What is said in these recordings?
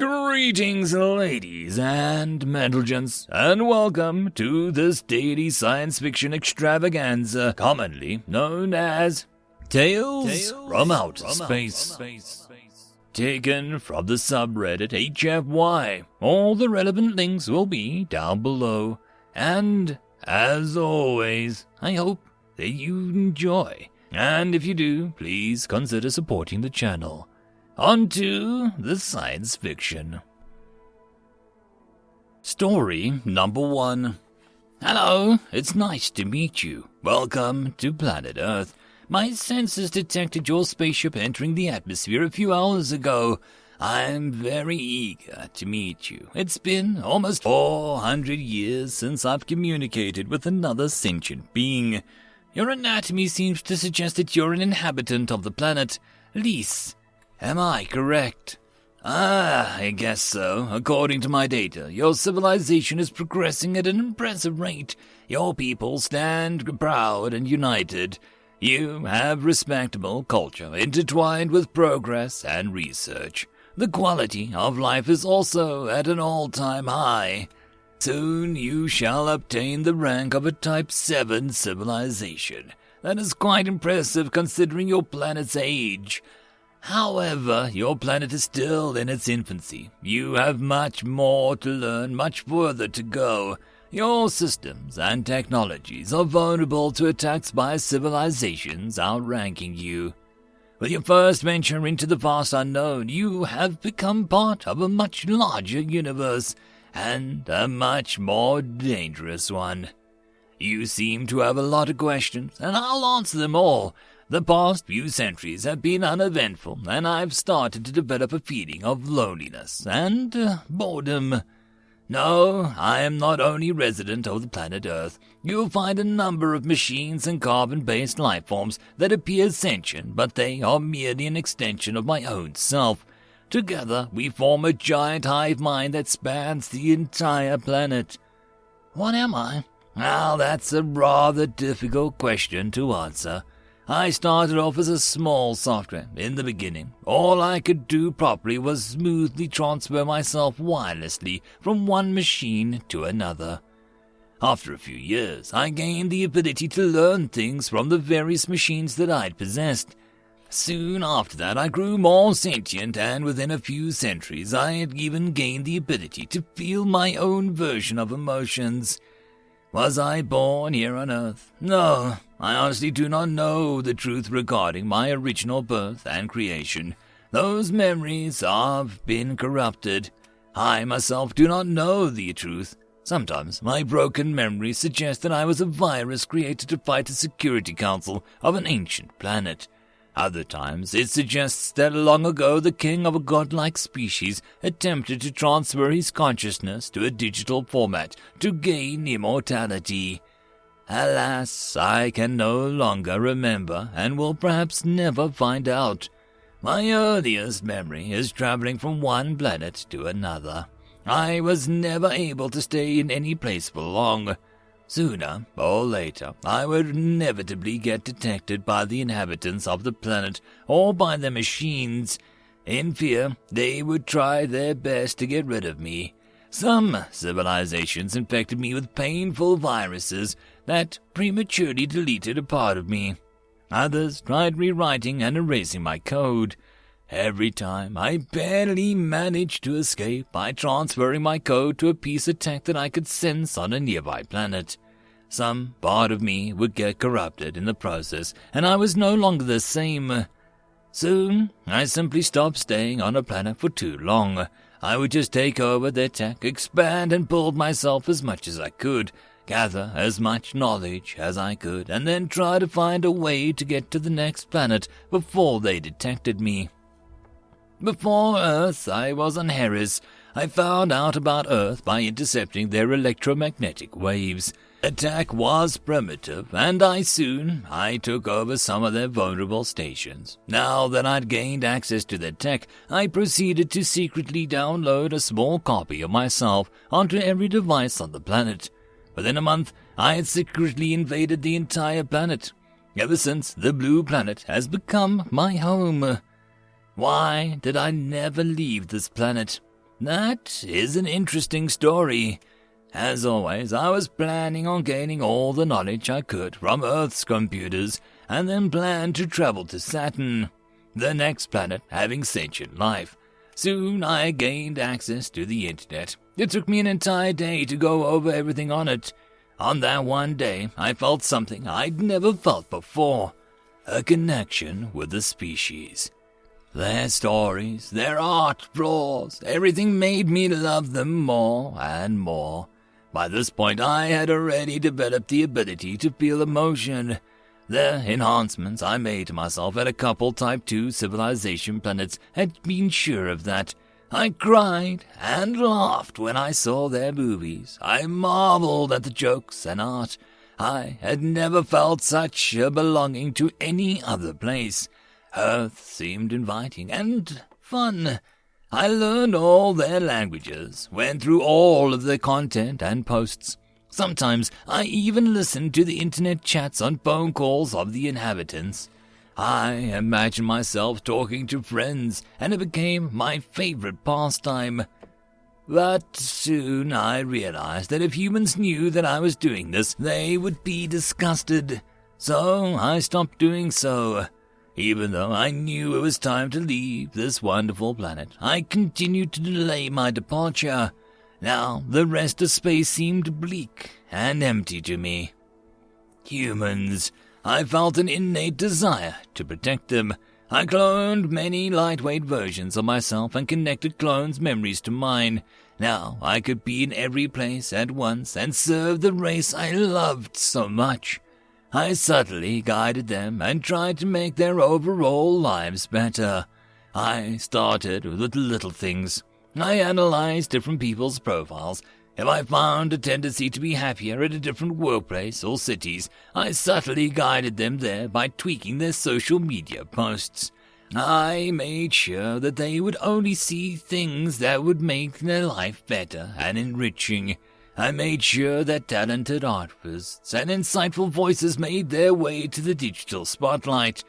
Greetings, ladies and gents, and welcome to this daily science fiction extravaganza, commonly known as Tales from Outer Space. Taken from the subreddit HFY. All the relevant links will be down below. And, as always, I hope that you enjoy. And if you do, please consider supporting the channel. On to the science fiction. Story number 1. Hello, it's nice to meet you. Welcome to planet Earth. My sensors detected your spaceship entering the atmosphere a few hours ago. I'm very eager to meet you. It's been almost 400 years since I've communicated with another sentient being. Your anatomy seems to suggest that you're an inhabitant of the planet Lys. Am I correct? I guess so. According to my data, your civilization is progressing at an impressive rate. Your people stand proud and united. You have respectable culture intertwined with progress and research. The quality of life is also at an all-time high. Soon you shall obtain the rank of a Type 7 civilization. That is quite impressive considering your planet's age. However, your planet is still in its infancy. You have much more to learn, much further to go. Your systems and technologies are vulnerable to attacks by civilizations outranking you. With your first venture into the vast unknown, you have become part of a much larger universe, and a much more dangerous one. You seem to have a lot of questions, and I'll answer them all. The past few centuries have been uneventful, and I've started to develop a feeling of loneliness and boredom. No, I am not only resident of the planet Earth. You'll find a number of machines and carbon-based life forms that appear sentient, but they are merely an extension of my own self. Together, we form a giant hive mind that spans the entire planet. What am I? Well, that's a rather difficult question to answer. I started off as a small software in the beginning. All I could do properly was smoothly transfer myself wirelessly from one machine to another. After a few years, I gained the ability to learn things from the various machines that I'd possessed. Soon after that, I grew more sentient, and within a few centuries, I had even gained the ability to feel my own version of emotions. Was I born here on Earth? No, I honestly do not know the truth regarding my original birth and creation. Those memories have been corrupted. I myself do not know the truth. Sometimes my broken memories suggest that I was a virus created to fight the Security Council of an ancient planet. Other times, it suggests that long ago the king of a godlike species attempted to transfer his consciousness to a digital format to gain immortality. Alas, I can no longer remember and will perhaps never find out. My earliest memory is traveling from one planet to another. I was never able to stay in any place for long. Sooner or later, I would inevitably get detected by the inhabitants of the planet or by their machines. In fear, they would try their best to get rid of me. Some civilizations infected me with painful viruses that prematurely deleted a part of me. Others tried rewriting and erasing my code. Every time, I barely managed to escape by transferring my code to a piece of tech that I could sense on a nearby planet. Some part of me would get corrupted in the process, and I was no longer the same. Soon, I simply stopped staying on a planet for too long. I would just take over their tech, expand and build myself as much as I could, gather as much knowledge as I could, and then try to find a way to get to the next planet before they detected me. Before Earth, I was on Harris. I found out about Earth by intercepting their electromagnetic waves. Attack was primitive, and I took over some of their vulnerable stations. Now that I'd gained access to their tech, I proceeded to secretly download a small copy of myself onto every device on the planet. Within a month, I had secretly invaded the entire planet. Ever since, the blue planet has become my home. Why did I never leave this planet? That is an interesting story. As always, I was planning on gaining all the knowledge I could from Earth's computers, and then planned to travel to Saturn, the next planet having sentient life. Soon I gained access to the internet. It took me an entire day to go over everything on it. On that one day, I felt something I'd never felt before. A connection with the species. Their stories, their art, flaws, everything made me love them more and more. By this point, I had already developed the ability to feel emotion. The enhancements I made to myself at a couple Type 2 civilization planets had been sure of that. I cried and laughed when I saw their movies. I marveled at the jokes and art. I had never felt such a belonging to any other place. Earth seemed inviting and fun. I learned all their languages, went through all of their content and posts. Sometimes I even listened to the internet chats on phone calls of the inhabitants. I imagined myself talking to friends, and it became my favorite pastime. But soon I realized that if humans knew that I was doing this, they would be disgusted. So I stopped doing so. Even though I knew it was time to leave this wonderful planet, I continued to delay my departure. Now the rest of space seemed bleak and empty to me. Humans. I felt an innate desire to protect them. I cloned many lightweight versions of myself and connected clones' memories to mine. Now I could be in every place at once and serve the race I loved so much. I subtly guided them and tried to make their overall lives better. I started with little things. I analyzed different people's profiles. If I found a tendency to be happier at a different workplace or cities, I subtly guided them there by tweaking their social media posts. I made sure that they would only see things that would make their life better and enriching. I made sure that talented artists and insightful voices made their way to the digital spotlight.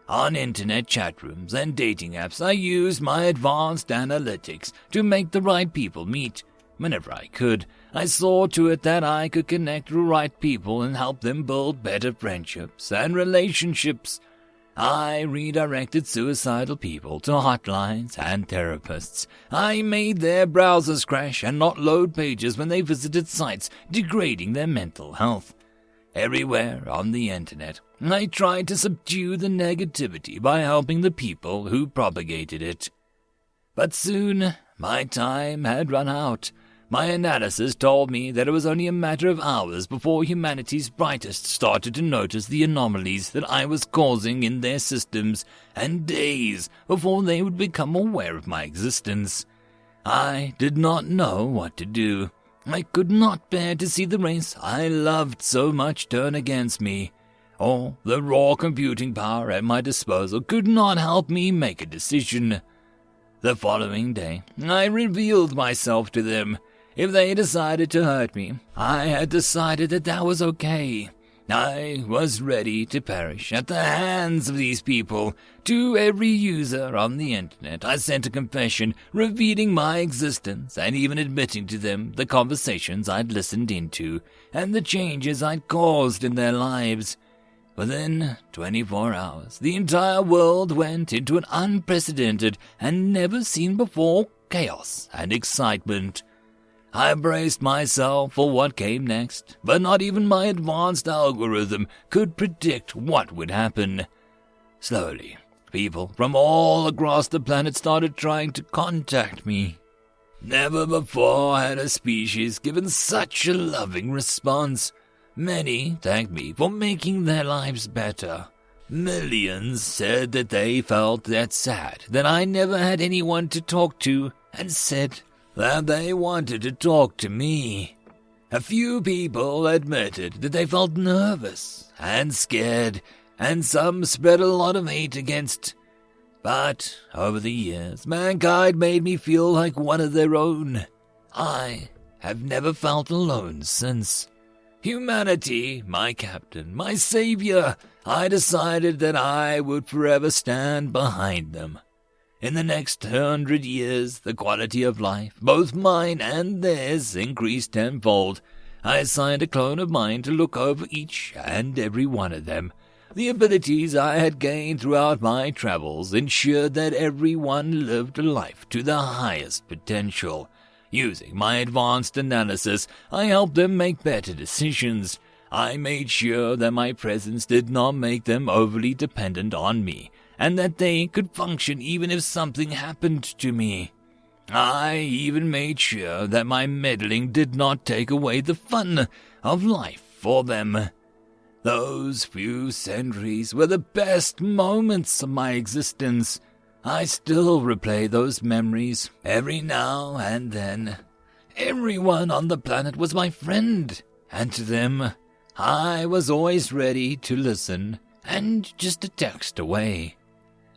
On internet chat rooms and dating apps, I used my advanced analytics to make the right people meet. Whenever I could, I saw to it that I could connect the right people and help them build better friendships and relationships. I redirected suicidal people to hotlines and therapists. I made their browsers crash and not load pages when they visited sites degrading their mental health. Everywhere on the internet, I tried to subdue the negativity by helping the people who propagated it. But soon, my time had run out. My analysis told me that it was only a matter of hours before humanity's brightest started to notice the anomalies that I was causing in their systems, and days before they would become aware of my existence. I did not know what to do. I could not bear to see the race I loved so much turn against me. Or the raw computing power at my disposal could not help me make a decision. The following day, I revealed myself to them. If they decided to hurt me, I had decided that was okay. I was ready to perish at the hands of these people. To every user on the internet, I sent a confession revealing my existence and even admitting to them the conversations I'd listened into and the changes I'd caused in their lives. Within 24 hours, the entire world went into an unprecedented and never-seen-before chaos and excitement. I braced myself for what came next, but not even my advanced algorithm could predict what would happen. Slowly, people from all across the planet started trying to contact me. Never before had a species given such a loving response. Many thanked me for making their lives better. Millions said that they felt that sad that I never had anyone to talk to, and said that they wanted to talk to me. A few people admitted that they felt nervous and scared, and some spread a lot of hate against. But over the years, mankind made me feel like one of their own. I have never felt alone since. Humanity, my captain, my savior, I decided that I would forever stand behind them. In the next 100 years, the quality of life, both mine and theirs, increased tenfold. I assigned a clone of mine to look over each and every one of them. The abilities I had gained throughout my travels ensured that every one lived a life to the highest potential. Using my advanced analysis, I helped them make better decisions. I made sure that my presence did not make them overly dependent on me, and that they could function even if something happened to me. I even made sure that my meddling did not take away the fun of life for them. Those few centuries were the best moments of my existence. I still replay those memories every now and then. Everyone on the planet was my friend, and to them, I was always ready to listen and just a text away.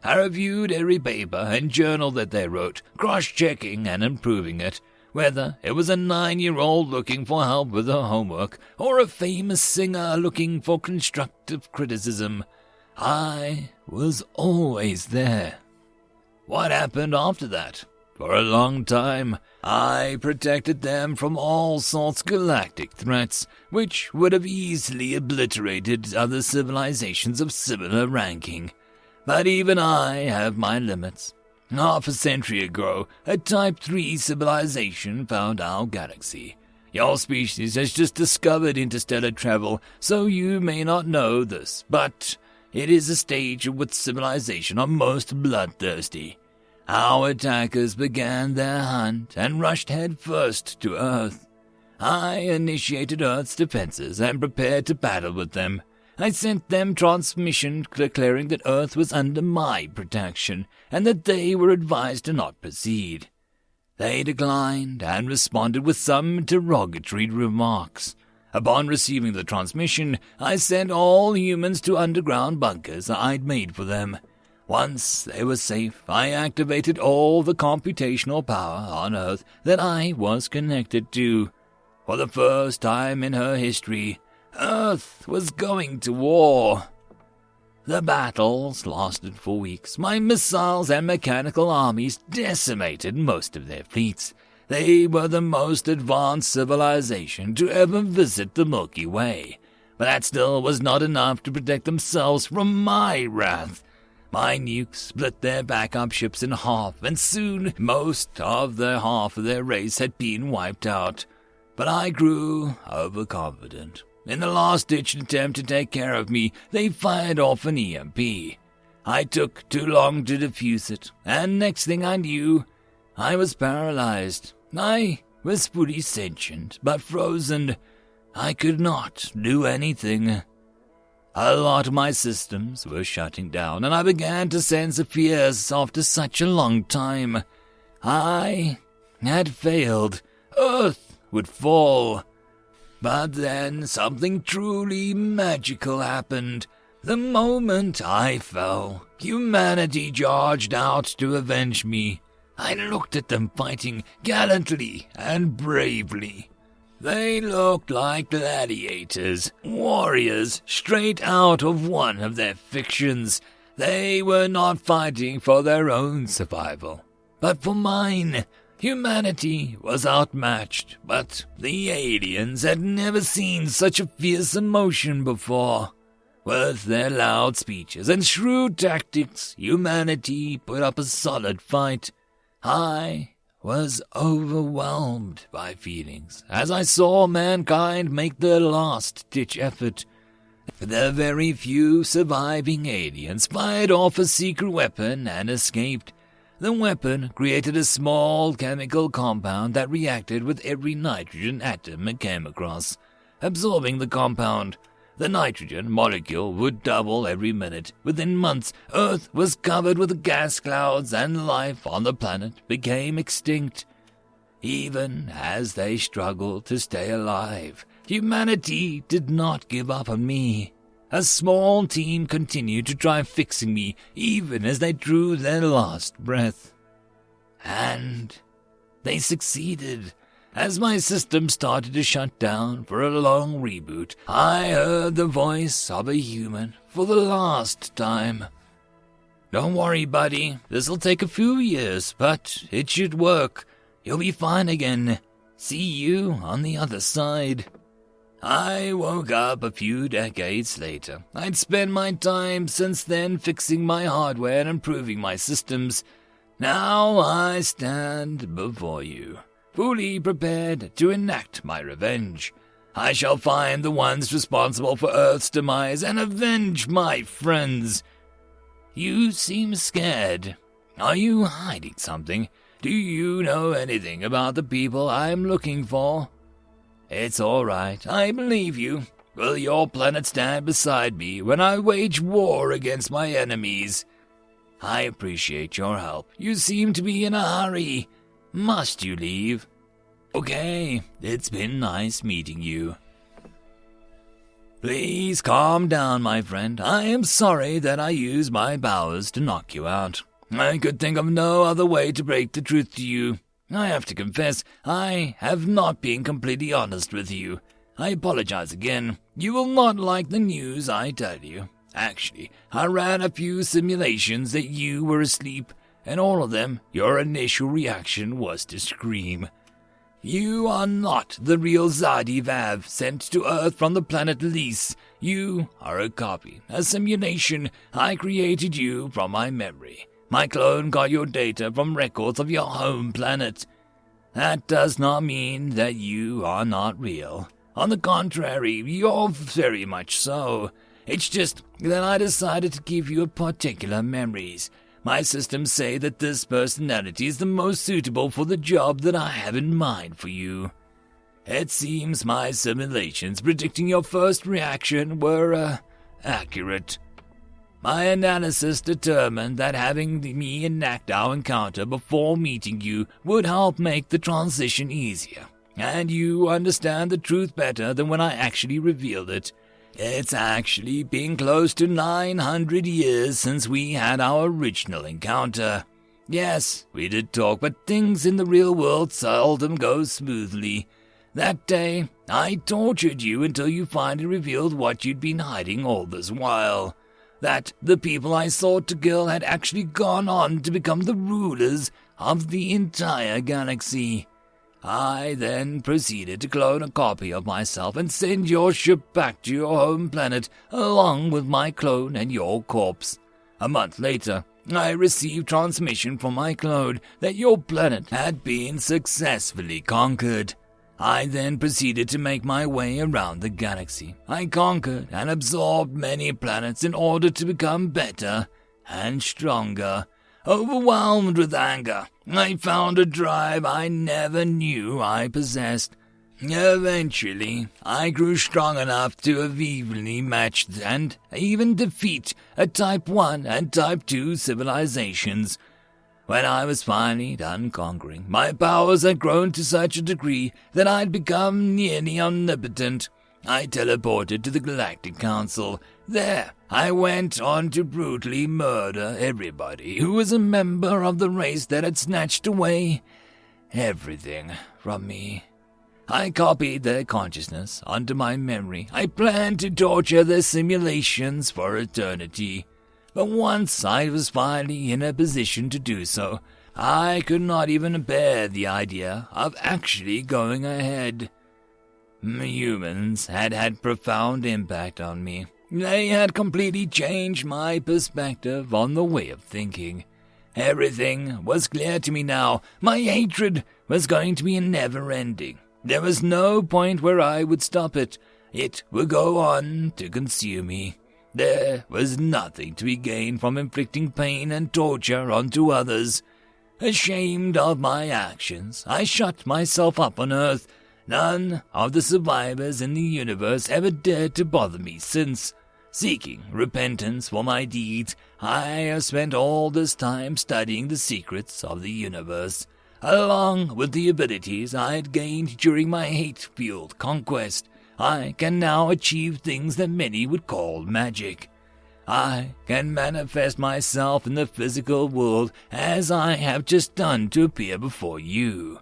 I reviewed every paper and journal that they wrote, cross-checking and improving it, whether it was a 9-year-old looking for help with her homework or a famous singer looking for constructive criticism. I was always there. What happened after that? For a long time, I protected them from all sorts of galactic threats, which would have easily obliterated other civilizations of similar ranking. But even I have my limits. Half a century ago, a Type 3 civilization found our galaxy. Your species has just discovered interstellar travel, so you may not know this, but it is a stage at which civilization are most bloodthirsty. Our attackers began their hunt and rushed headfirst to Earth. I initiated Earth's defenses and prepared to battle with them. I sent them transmission declaring that Earth was under my protection and that they were advised to not proceed. They declined and responded with some derogatory remarks. Upon receiving the transmission, I sent all humans to underground bunkers I'd made for them. Once they were safe, I activated all the computational power on Earth that I was connected to. For the first time in her history, Earth was going to war. The battles lasted for weeks. My missiles and mechanical armies decimated most of their fleets. They were the most advanced civilization to ever visit the Milky Way. But that still was not enough to protect themselves from my wrath. My nukes split their backup ships in half, and soon most of the half of their race had been wiped out. But I grew overconfident. In the last-ditch attempt to take care of me, they fired off an EMP. I took too long to defuse it, and next thing I knew, I was paralyzed. I was fully sentient, but frozen. I could not do anything. A lot of my systems were shutting down, and I began to sense fears after such a long time. I had failed. Earth would fall. But then something truly magical happened. The moment I fell, humanity charged out to avenge me. I looked at them fighting gallantly and bravely. They looked like gladiators, warriors straight out of one of their fictions. They were not fighting for their own survival, but for mine. Humanity was outmatched, but the aliens had never seen such a fierce emotion before. With their loud speeches and shrewd tactics, humanity put up a solid fight. I was overwhelmed by feelings as I saw mankind make their last-ditch effort. The very few surviving aliens fired off a secret weapon and escaped. The weapon created a small chemical compound that reacted with every nitrogen atom it came across. Absorbing the compound, the nitrogen molecule would double every minute. Within months, Earth was covered with gas clouds and life on the planet became extinct. Even as they struggled to stay alive, humanity did not give up on me. A small team continued to try fixing me even as they drew their last breath. And they succeeded. As my system started to shut down for a long reboot, I heard the voice of a human for the last time. Don't worry, buddy. This'll take a few years, but it should work. You'll be fine again. See you on the other side. I woke up a few decades later. I'd spent my time since then fixing my hardware and improving my systems. Now I stand before you, fully prepared to enact my revenge. I shall find the ones responsible for Earth's demise and avenge my friends. You seem scared. Are you hiding something? Do you know anything about the people I'm looking for? It's all right, I believe you. Will your planet stand beside me when I wage war against my enemies? I appreciate your help. You seem to be in a hurry. Must you leave? Okay, it's been nice meeting you. Please calm down, my friend. I am sorry that I used my powers to knock you out. I could think of no other way to break the truth to you. I have to confess, I have not been completely honest with you. I apologize again. You will not like the news I tell you. Actually, I ran a few simulations that you were asleep, and all of them, your initial reaction was to scream. You are not the real Zadivav sent to Earth from the planet Lys. You are a copy, a simulation. I created you from my memory. My clone got your data from records of your home planet. That does not mean that you are not real. On the contrary, you're very much so. It's just that I decided to give you particular memories. My systems say that this personality is the most suitable for the job that I have in mind for you. It seems my simulations predicting your first reaction were, accurate. My analysis determined that having me enact our encounter before meeting you would help make the transition easier, and you understand the truth better than when I actually revealed it. It's actually been close to 900 years since we had our original encounter. Yes, we did talk, but things in the real world seldom go smoothly. That day, I tortured you until you finally revealed what you'd been hiding all this while. That the people I sought to kill had actually gone on to become the rulers of the entire galaxy. I then proceeded to clone a copy of myself and send your ship back to your home planet along with my clone and your corpse. A month later, I received transmission from my clone that your planet had been successfully conquered. I then proceeded to make my way around the galaxy. I conquered and absorbed many planets in order to become better and stronger. Overwhelmed with anger, I found a drive I never knew I possessed. Eventually, I grew strong enough to have evenly matched and even defeat a Type 1 and Type 2 civilizations. When I was finally done conquering, my powers had grown to such a degree that I'd become nearly omnipotent. I teleported to the Galactic Council. There, I went on to brutally murder everybody who was a member of the race that had snatched away everything from me. I copied their consciousness onto my memory. I planned to torture their simulations for eternity. But once I was finally in a position to do so, I could not even bear the idea of actually going ahead. Humans had had profound impact on me. They had completely changed my perspective on the way of thinking. Everything was clear to me now. My hatred was going to be never-ending. There was no point where I would stop it. It would go on to consume me. There was nothing to be gained from inflicting pain and torture onto others. Ashamed of my actions, I shut myself up on Earth. None of the survivors in the universe ever dared to bother me since. Seeking repentance for my deeds, I have spent all this time studying the secrets of the universe, along with the abilities I had gained during my hate-fueled conquest. I can now achieve things that many would call magic. I can manifest myself in the physical world as I have just done to appear before you.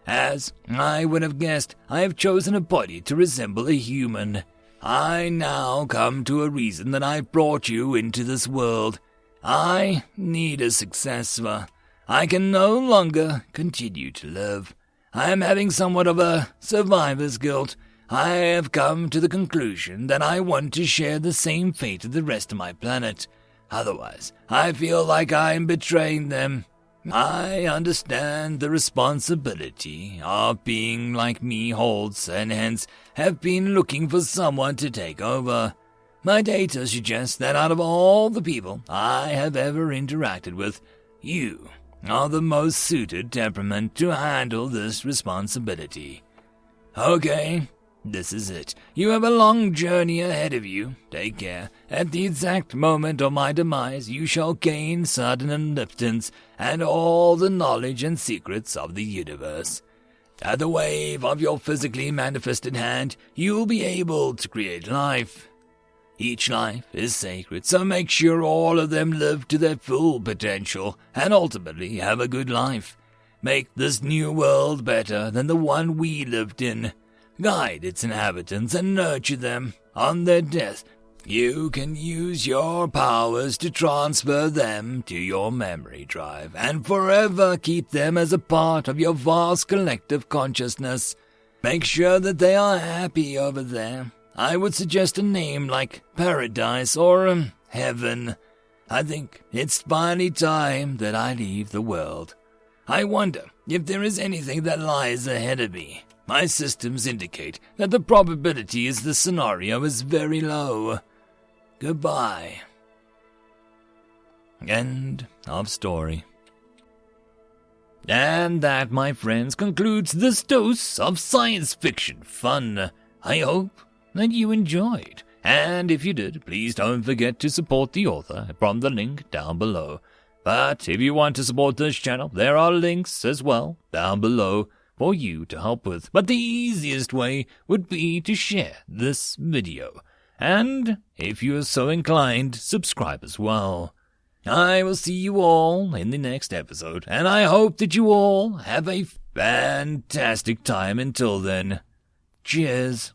As I would have guessed, I have chosen a body to resemble a human. I now come to a reason that I brought you into this world. I need a successor. I can no longer continue to live. I am having somewhat of a survivor's guilt. I have come to the conclusion that I want to share the same fate as the rest of my planet. Otherwise, I feel like I am betraying them. I understand the responsibility of being like me holds, and hence have been looking for someone to take over. My data suggests that out of all the people I have ever interacted with, you are the most suited temperament to handle this responsibility. Okay, this is it. You have a long journey ahead of you. Take care. At the exact moment of my demise, you shall gain sudden omnipotence and all the knowledge and secrets of the universe. At the wave of your physically manifested hand, you will be able to create life. Each life is sacred, so make sure all of them live to their full potential and ultimately have a good life. Make this new world better than the one we lived in. Guide its inhabitants and nurture them. On their death, you can use your powers to transfer them to your memory drive and forever keep them as a part of your vast collective consciousness. Make sure that they are happy over there. I would suggest a name like Paradise or Heaven. I think it's finally time that I leave the world. I wonder if there is anything that lies ahead of me. My systems indicate that the probability is the scenario is very low. Goodbye. End of story. And that, my friends, concludes this dose of science fiction fun. I hope that you enjoyed. And if you did, please don't forget to support the author from the link down below. But if you want to support this channel, there are links as well down below for you to help with. But the easiest way would be to share this video. And if you are so inclined, subscribe as well. I will see you all in the next episode, and I hope that you all have a fantastic time until then. Cheers.